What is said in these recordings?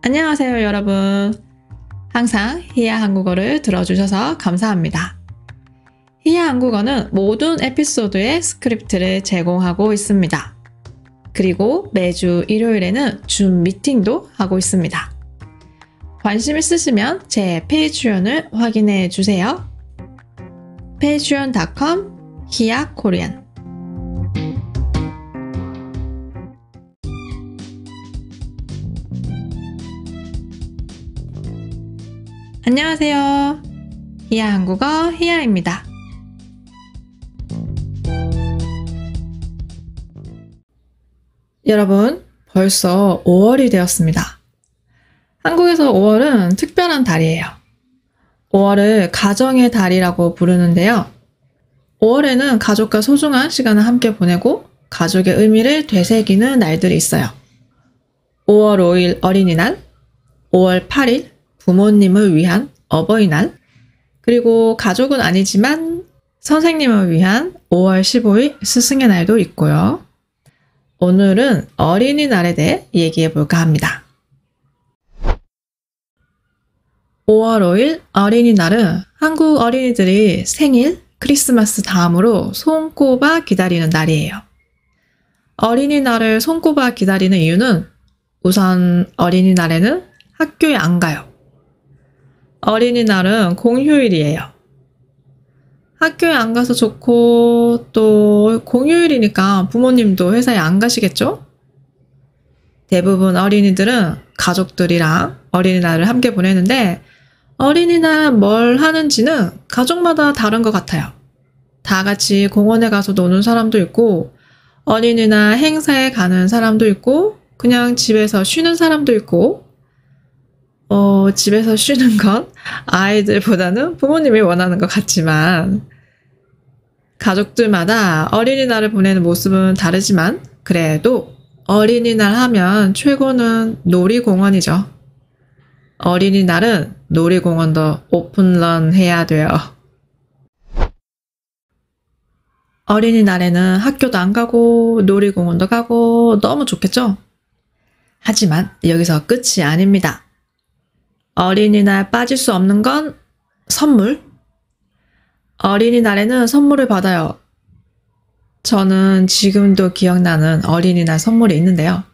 안녕하세요, 여러분. 항상 히야 한국어를 들어주셔서 감사합니다. 히야 한국어는 모든 에피소드의 스크립트를 제공하고 있습니다. 그리고 매주 일요일에는 줌 미팅도 하고 있습니다. 관심 있으시면 제 페이트리온을 확인해 주세요. patreon.com hiyakorean. 안녕하세요. 히야 한국어 히야입니다. 여러분, 벌써 5월이 되었습니다. 한국에서 5월은 특별한 달이에요. 5월을 가정의 달이라고 부르는데요. 5월에는 가족과 소중한 시간을 함께 보내고 가족의 의미를 되새기는 날들이 있어요. 5월 5일 어린이날, 5월 8일 부모님을 위한 어버이날, 그리고 가족은 아니지만 선생님을 위한 5월 15일 스승의 날도 있고요. 오늘은 어린이날에 대해 얘기해 볼까 합니다. 5월 5일 어린이날은 한국 어린이들이 생일, 크리스마스 다음으로 손꼽아 기다리는 날이에요. 어린이날을 손꼽아 기다리는 이유는 우선 어린이날에는 학교에 안 가요. 어린이날은 공휴일이에요. 학교에 안 가서 좋고 또 공휴일이니까 부모님도 회사에 안 가시겠죠? 대부분 어린이들은 가족들이랑 어린이날을 함께 보내는데 어린이날 뭘 하는지는 가족마다 다른 것 같아요. 다 같이 공원에 가서 노는 사람도 있고 어린이날 행사에 가는 사람도 있고 그냥 집에서 쉬는 사람도 있고 집에서 쉬는 건 아이들보다는 부모님이 원하는 것 같지만 가족들마다 어린이날을 보내는 모습은 다르지만 그래도 어린이날 하면 최고는 놀이공원이죠. 어린이날은 놀이공원도 오픈런 해야 돼요. 어린이날에는 학교도 안 가고 놀이공원도 가고 너무 좋겠죠? 하지만 여기서 끝이 아닙니다. 어린이날 빠질 수 없는 건 선물. 어린이날에는 선물을 받아요. 저는 지금도 기억나는 어린이날 선물이 있는데요.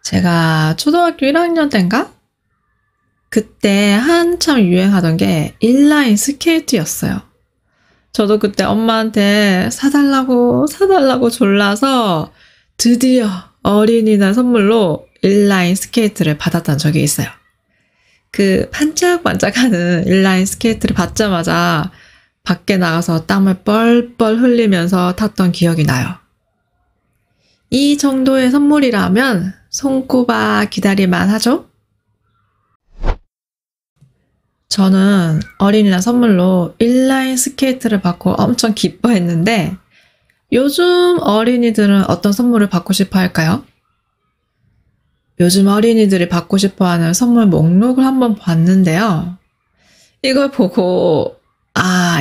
제가 초등학교 1학년 때인가? 그때 한참 유행하던 게 인라인 스케이트였어요. 저도 그때 엄마한테 사달라고 졸라서 드디어 어린이날 선물로 인라인 스케이트를 받았던 적이 있어요. 그 반짝반짝하는 인라인 스케이트를 받자마자 밖에 나가서 땀을 뻘뻘 흘리면서 탔던 기억이 나요. 이 정도의 선물이라면 손꼽아 기다릴만 하죠? 저는 어린이날 선물로 인라인 스케이트를 받고 엄청 기뻐했는데 요즘 어린이들은 어떤 선물을 받고 싶어 할까요? 요즘 어린이들이 받고 싶어하는 선물 목록을 한번 봤는데요. 이걸 보고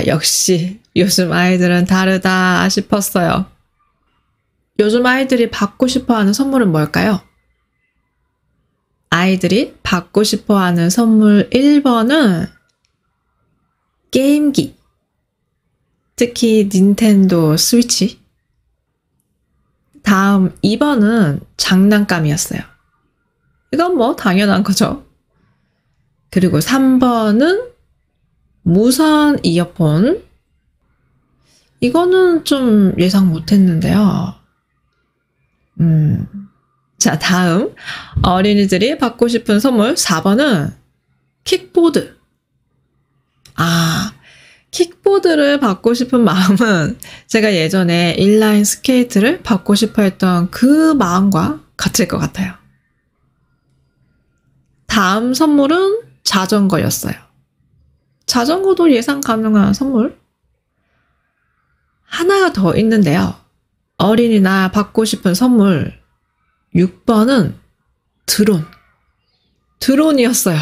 역시 요즘 아이들은 다르다 싶었어요. 요즘 아이들이 받고 싶어하는 선물은 뭘까요? 아이들이 받고 싶어하는 선물 1번은 게임기, 특히 닌텐도 스위치. 다음 2번은 장난감이었어요. 이건 뭐 당연한 거죠. 그리고 3번은 무선 이어폰. 이거는 좀 예상 못했는데요. 자, 다음 어린이들이 받고 싶은 선물 4번은 킥보드. 킥보드를 받고 싶은 마음은 제가 예전에 인라인 스케이트를 받고 싶어 했던 그 마음과 같을 것 같아요. 다음 선물은 자전거였어요. 자전거도 예상 가능한 선물. 하나가 더 있는데요. 어린이날 받고 싶은 선물 6번은 드론이었어요.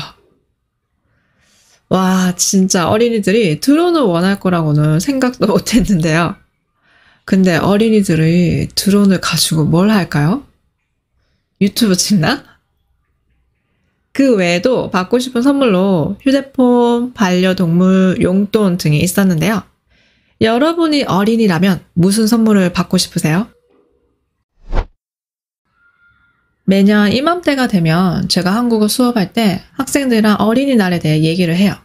와, 진짜 어린이들이 드론을 원할 거라고는 생각도 못 했는데요. 근데 어린이들이 드론을 가지고 뭘 할까요? 유튜브 찍나? 그 외에도 받고 싶은 선물로 휴대폰, 반려동물, 용돈 등이 있었는데요. 여러분이 어린이라면 무슨 선물을 받고 싶으세요? 매년 이맘때가 되면 제가 한국어 수업할 때 학생들이랑 어린이날에 대해 얘기를 해요.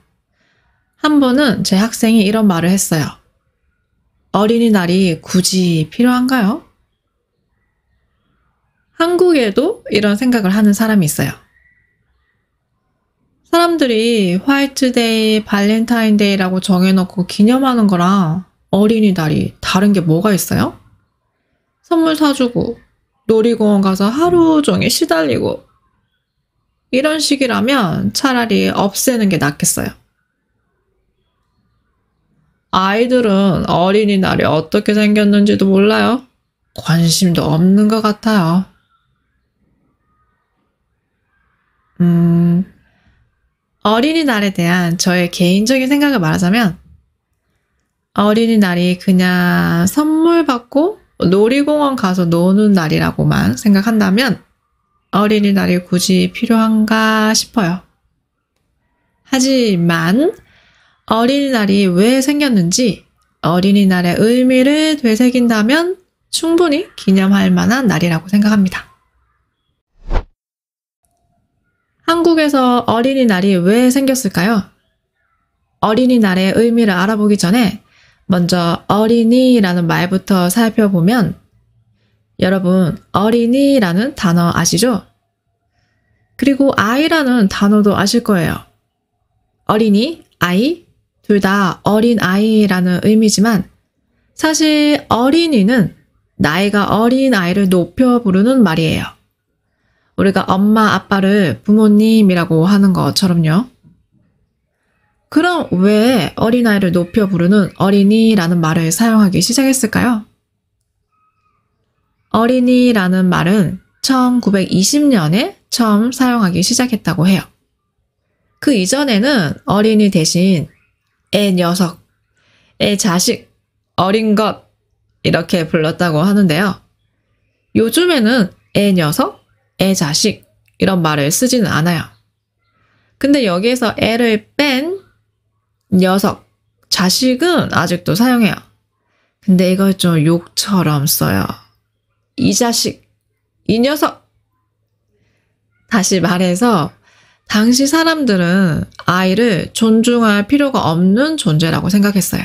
한 번은 제 학생이 이런 말을 했어요. 어린이날이 굳이 필요한가요? 한국에도 이런 생각을 하는 사람이 있어요. 사람들이 화이트데이, 발렌타인데이라고 정해놓고 기념하는 거랑 어린이날이 다른 게 뭐가 있어요? 선물 사주고 놀이공원 가서 하루 종일 시달리고 이런 식이라면 차라리 없애는 게 낫겠어요. 아이들은 어린이날이 어떻게 생겼는지도 몰라요. 관심도 없는 것 같아요. 어린이날에 대한 저의 개인적인 생각을 말하자면 어린이날이 그냥 선물 받고 놀이공원 가서 노는 날이라고만 생각한다면 어린이날이 굳이 필요한가 싶어요. 하지만 어린이날이 왜 생겼는지 어린이날의 의미를 되새긴다면 충분히 기념할 만한 날이라고 생각합니다. 한국에서 어린이날이 왜 생겼을까요? 어린이날의 의미를 알아보기 전에 먼저 어린이라는 말부터 살펴보면 여러분 어린이라는 단어 아시죠? 그리고 아이라는 단어도 아실 거예요. 어린이, 아이, 둘 다 어린 아이라는 의미지만 사실 어린이는 나이가 어린 아이를 높여 부르는 말이에요. 우리가 엄마, 아빠를 부모님이라고 하는 것처럼요. 그럼 왜 어린아이를 높여 부르는 어린이라는 말을 사용하기 시작했을까요? 어린이라는 말은 1920년에 처음 사용하기 시작했다고 해요. 그 이전에는 어린이 대신 애 녀석, 애 자식, 어린 것 이렇게 불렀다고 하는데요. 요즘에는 애 녀석, 애 자식 이런 말을 쓰지는 않아요. 근데 여기에서 애를 뺀 녀석, 자식은 아직도 사용해요. 근데 이걸 좀 욕처럼 써요. 이 자식, 이 녀석. 다시 말해서 당시 사람들은 아이를 존중할 필요가 없는 존재라고 생각했어요.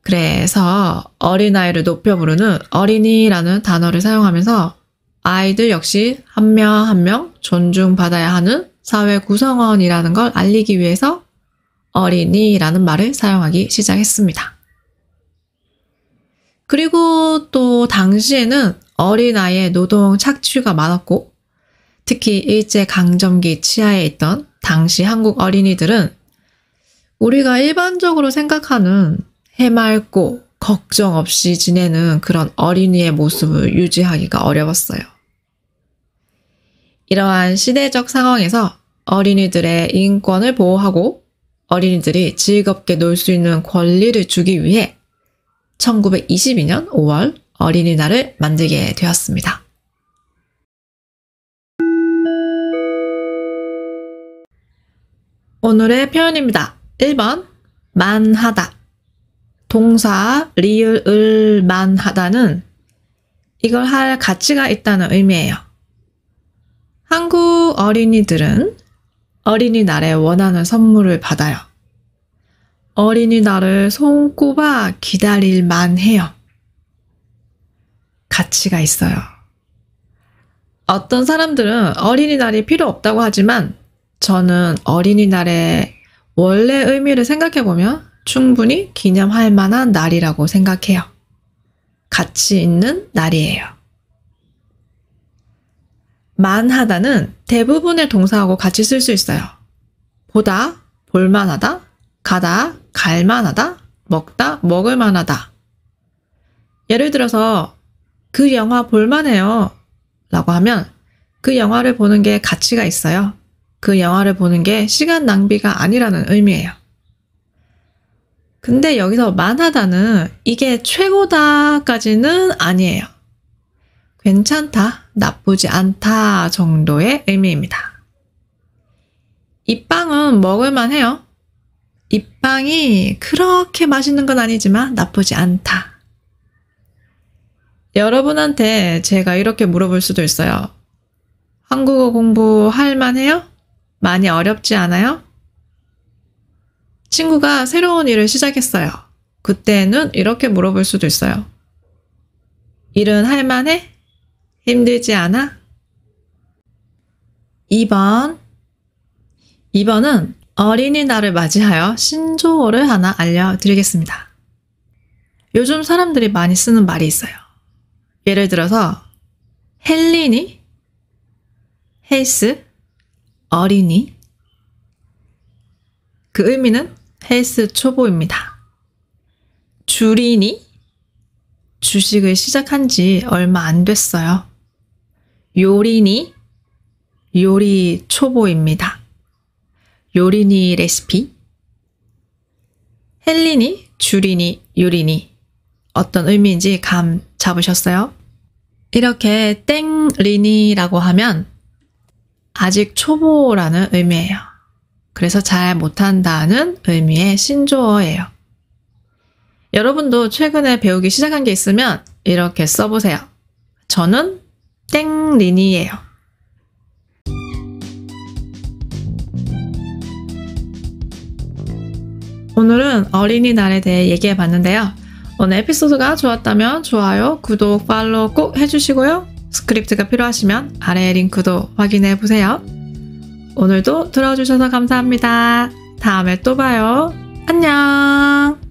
그래서 어린아이를 높여 부르는 어린이라는 단어를 사용하면서 아이들 역시 한 명 한 명 존중받아야 하는 사회 구성원이라는 걸 알리기 위해서 어린이라는 말을 사용하기 시작했습니다. 그리고 또 당시에는 어린아이의 노동 착취가 많았고 특히 일제강점기 치하에 있던 당시 한국 어린이들은 우리가 일반적으로 생각하는 해맑고 걱정 없이 지내는 그런 어린이의 모습을 유지하기가 어려웠어요. 이러한 시대적 상황에서 어린이들의 인권을 보호하고 어린이들이 즐겁게 놀 수 있는 권리를 주기 위해 1922년 5월 어린이날을 만들게 되었습니다. 오늘의 표현입니다. 1번 만하다. 동사 리을 만하다는 이걸 할 가치가 있다는 의미예요. 한국 어린이들은 어린이날에 원하는 선물을 받아요. 어린이날을 손꼽아 기다릴 만해요. 가치가 있어요. 어떤 사람들은 어린이날이 필요 없다고 하지만 저는 어린이날의 원래 의미를 생각해보면 충분히 기념할 만한 날이라고 생각해요. 가치 있는 날이에요. 만하다는 대부분의 동사하고 같이 쓸 수 있어요. 보다, 볼만하다, 가다, 갈만하다, 먹다, 먹을만하다. 예를 들어서 그 영화 볼만해요 라고 하면 그 영화를 보는 게 가치가 있어요. 그 영화를 보는 게 시간 낭비가 아니라는 의미예요. 근데 여기서 만하다는 이게 최고다까지는 아니에요. 괜찮다, 나쁘지 않다 정도의 의미입니다. 이 빵은 먹을만 해요. 이 빵이 그렇게 맛있는 건 아니지만 나쁘지 않다. 여러분한테 제가 이렇게 물어볼 수도 있어요. 한국어 공부할 만해요? 많이 어렵지 않아요? 친구가 새로운 일을 시작했어요. 그때는 이렇게 물어볼 수도 있어요. 일은 할 만해? 힘들지 않아? 2번은 어린이날을 맞이하여 신조어를 하나 알려드리겠습니다. 요즘 사람들이 많이 쓰는 말이 있어요. 예를 들어서 헬린이, 헬스, 어린이. 그 의미는 헬스 초보입니다. 주린이, 주식을 시작한 지 얼마 안 됐어요. 요린이, 요리 초보입니다. 요린이 레시피. 헬린이, 주린이, 요린이. 어떤 의미인지 감 잡으셨어요? 이렇게 땡린이라고 하면 아직 초보라는 의미예요. 그래서 잘 못한다는 의미의 신조어예요. 여러분도 최근에 배우기 시작한 게 있으면 이렇게 써보세요. 저는 땡린이에요. 오늘은 어린이날에 대해 얘기해 봤는데요. 오늘 에피소드가 좋았다면 좋아요, 구독, 팔로우 꼭 해주시고요. 스크립트가 필요하시면 아래 링크도 확인해 보세요. 오늘도 들어주셔서 감사합니다. 다음에 또 봐요. 안녕!